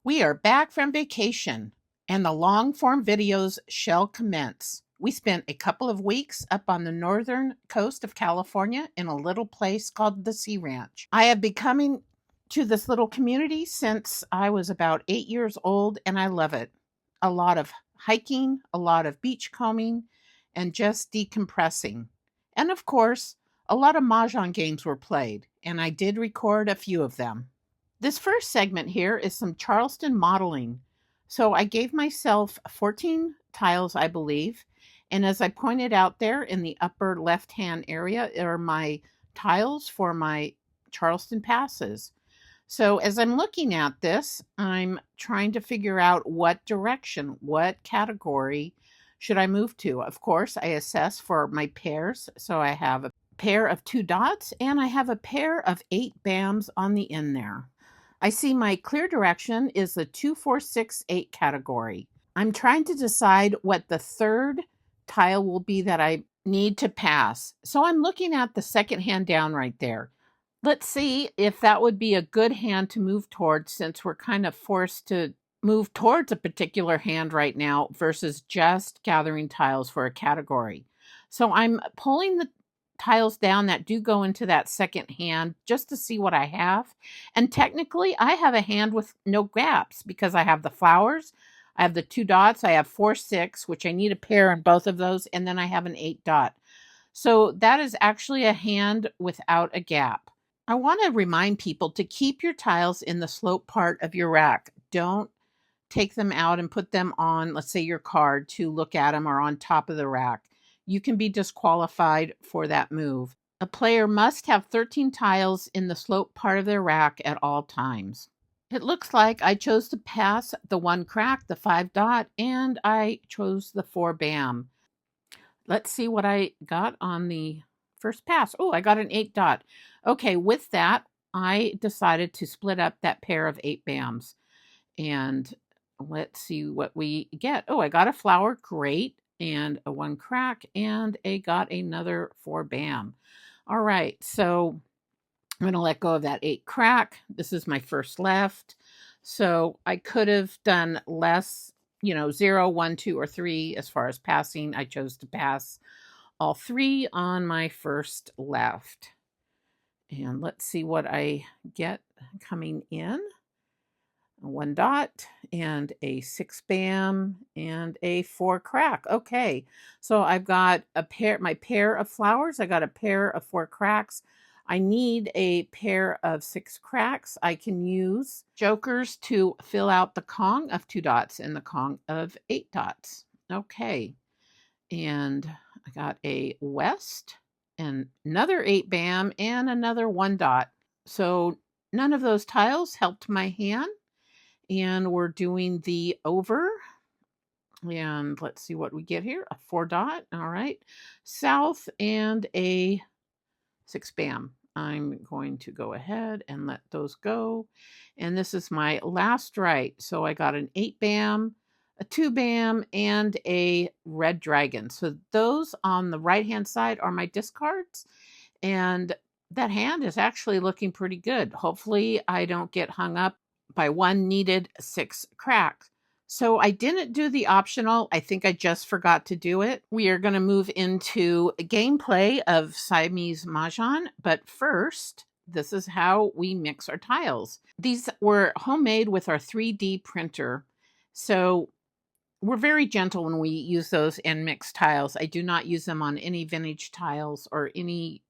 We are back from vacation, and the long-form videos shall commence. We spent a couple of weeks up on the northern coast of California in a little place called the Sea Ranch. I have been coming to this little community since I was about 8 years old, and I love it. A lot of hiking, a lot of beachcombing, and just decompressing. And of course, a lot of Mahjong games were played, and I did record a few of them. This first segment here is some Charleston modeling. So I gave myself 14 tiles, I believe. And as I pointed out there in the upper left-hand area are my tiles for my Charleston passes. So as I'm looking at this, I'm trying to figure out what direction, what category should I move to. Of course, I assess for my pairs. So I have a pair of 2 dots and I have a pair of 8 BAMs on the end there. I see my clear direction is the 2, 4, 6, 8 category. I'm trying to decide what the third tile will be that I need to pass. So I'm looking at the second hand down right there. Let's see if that would be a good hand to move towards, since we're kind of forced to move towards a particular hand right now versus just gathering tiles for a category. So I'm pulling the tiles down that do go into that second hand just to see what I have. And technically, I have a hand with no gaps because I have the flowers, I have the 2 dots, I have 4, 6, which I need a pair in both of those, and then I have an 8 dot. So that is actually a hand without a gap. I want to remind people to keep your tiles in the slope part of your rack. Don't take them out and put them on, let's say, your card to look at them or on top of the rack. You can be disqualified for that move. A player must have 13 tiles in the slope part of their rack at all times. It looks like I chose to pass the 1 crack, the 5 dot, and I chose the 4 BAM. Let's see what I got on the first pass. Oh, I got an 8 dot. Okay, with that, I decided to split up that pair of 8 BAMs. And let's see what we get. Oh, I got a flower. Great. And a 1 crack, and I got another 4 BAM. All right, so I'm going to let go of that 8 crack. This is my first left. So I could have done less, 0, 1, 2, or 3 as far as passing. I chose to pass all 3 on my first left. And let's see what I get coming in. 1 dot and a 6 BAM and a 4 crack. Okay, so I've got my pair of flowers. I got a pair of 4 cracks. I need a pair of 6 cracks. I can use jokers to fill out the Kong of 2 dots and the Kong of 8 dots. Okay, and I got a west and another 8 BAM and another 1 dot. So none of those tiles helped my hand. And we're doing the over. And let's see what we get here. A 4 dot. All right. South and a 6 BAM. I'm going to go ahead and let those go. And this is my last right. So I got an 8 BAM, a 2 BAM, and a red dragon. So those on the right-hand side are my discards. And that hand is actually looking pretty good. Hopefully I don't get hung up by 1 needed 6 crack. So I didn't do the optional. I think I just forgot to do it. We are going to move into gameplay of Siamese Mah Jongg, but first, this is how we mix our tiles. These were homemade with our 3D printer. So we're very gentle when we use those and mix tiles. I do not use them on any vintage tiles or any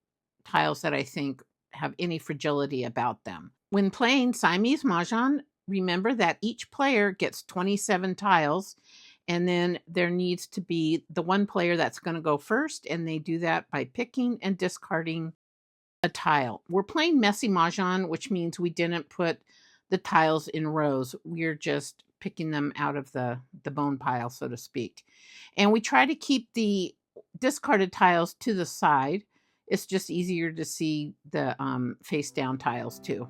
tiles that I think have any fragility about them. When playing Siamese Mahjong, remember that each player gets 27 tiles, and then there needs to be the 1 player that's going to go first, and they do that by picking and discarding a tile. We're playing messy Mahjong, which means we didn't put the tiles in rows. We're just picking them out of the bone pile, so to speak. And we try to keep the discarded tiles to the side. It's just easier to see the face down tiles too.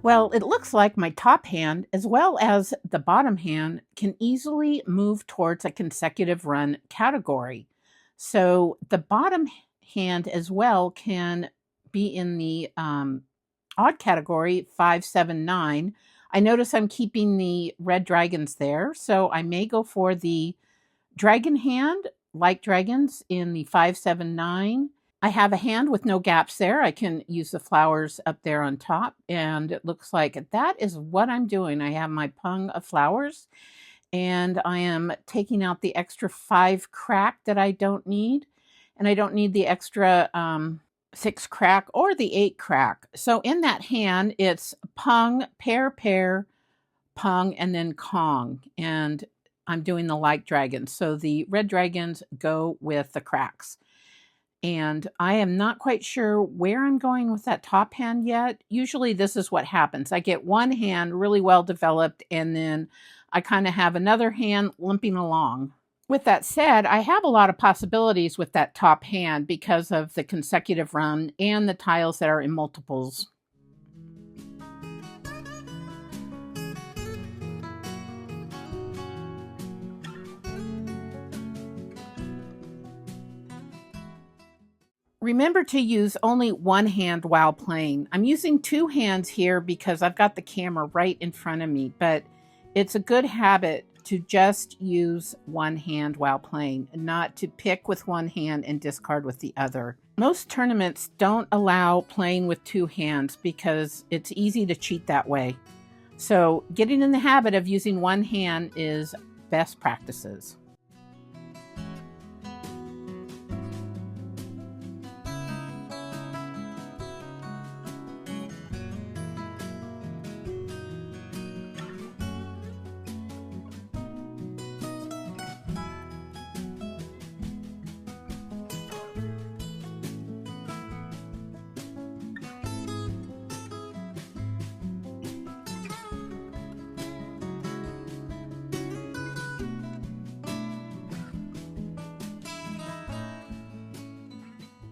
Well, it looks like my top hand, as well as the bottom hand, can easily move towards a consecutive run category. So the bottom hand as well can be in the odd category 5, 7, 9. I notice I'm keeping the red dragons there, so I may go for the dragon hand, like dragons, in the 5, 7, 9. I have a hand with no gaps there. I can use the flowers up there on top, and it looks like that is what I'm doing. I have my pung of flowers, and I am taking out the extra 5 crack that I don't need, and I don't need the extra 6 crack or the 8 crack. So in that hand, it's pung, pair, pair, pung, and then kong, and I'm doing the like dragons. So the red dragons go with the cracks. And I am not quite sure where I'm going with that top hand yet. Usually this is what happens. I get one hand really well developed, and then I kind of have another hand limping along. With that said, I have a lot of possibilities with that top hand because of the consecutive run and the tiles that are in multiples. Remember to use only one hand while playing. I'm using 2 hands here because I've got the camera right in front of me, but it's a good habit to just use one hand while playing, and not to pick with one hand and discard with the other. Most tournaments don't allow playing with 2 hands because it's easy to cheat that way. So getting in the habit of using one hand is best practices.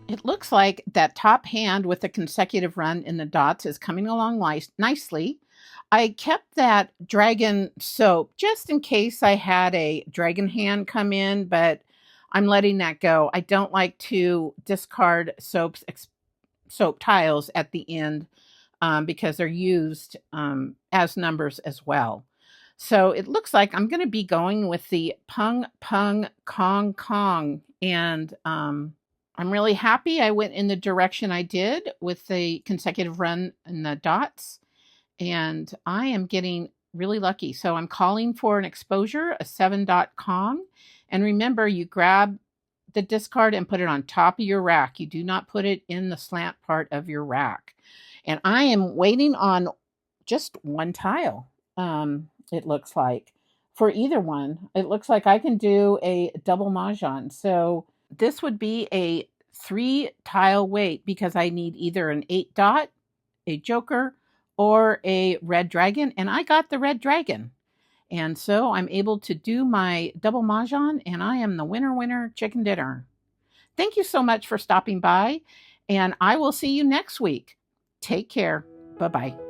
It looks like that top hand with the consecutive run in the dots is coming along nicely. I kept that dragon soap just in case I had a dragon hand come in, but I'm letting that go. I don't like to discard soap tiles at the end because they're used as numbers as well. So it looks like I'm going to be going with the pung, pung, kong, kong. And I'm really happy I went in the direction I did with the consecutive run and the dots. And I am getting really lucky. So I'm calling for an exposure, a 7-dot Kong. And remember, you grab the discard and put it on top of your rack. You do not put it in the slant part of your rack. And I am waiting on just one tile, it looks like, for either one. It looks like I can do a double mahjong. So this would be a 3 tile wait because I need either an 8-dot, a joker, or a red dragon. And I got the red dragon. And so I'm able to do my double mahjong, and I am the winner, chicken dinner. Thank you so much for stopping by, and I will see you next week. Take care. Bye-bye.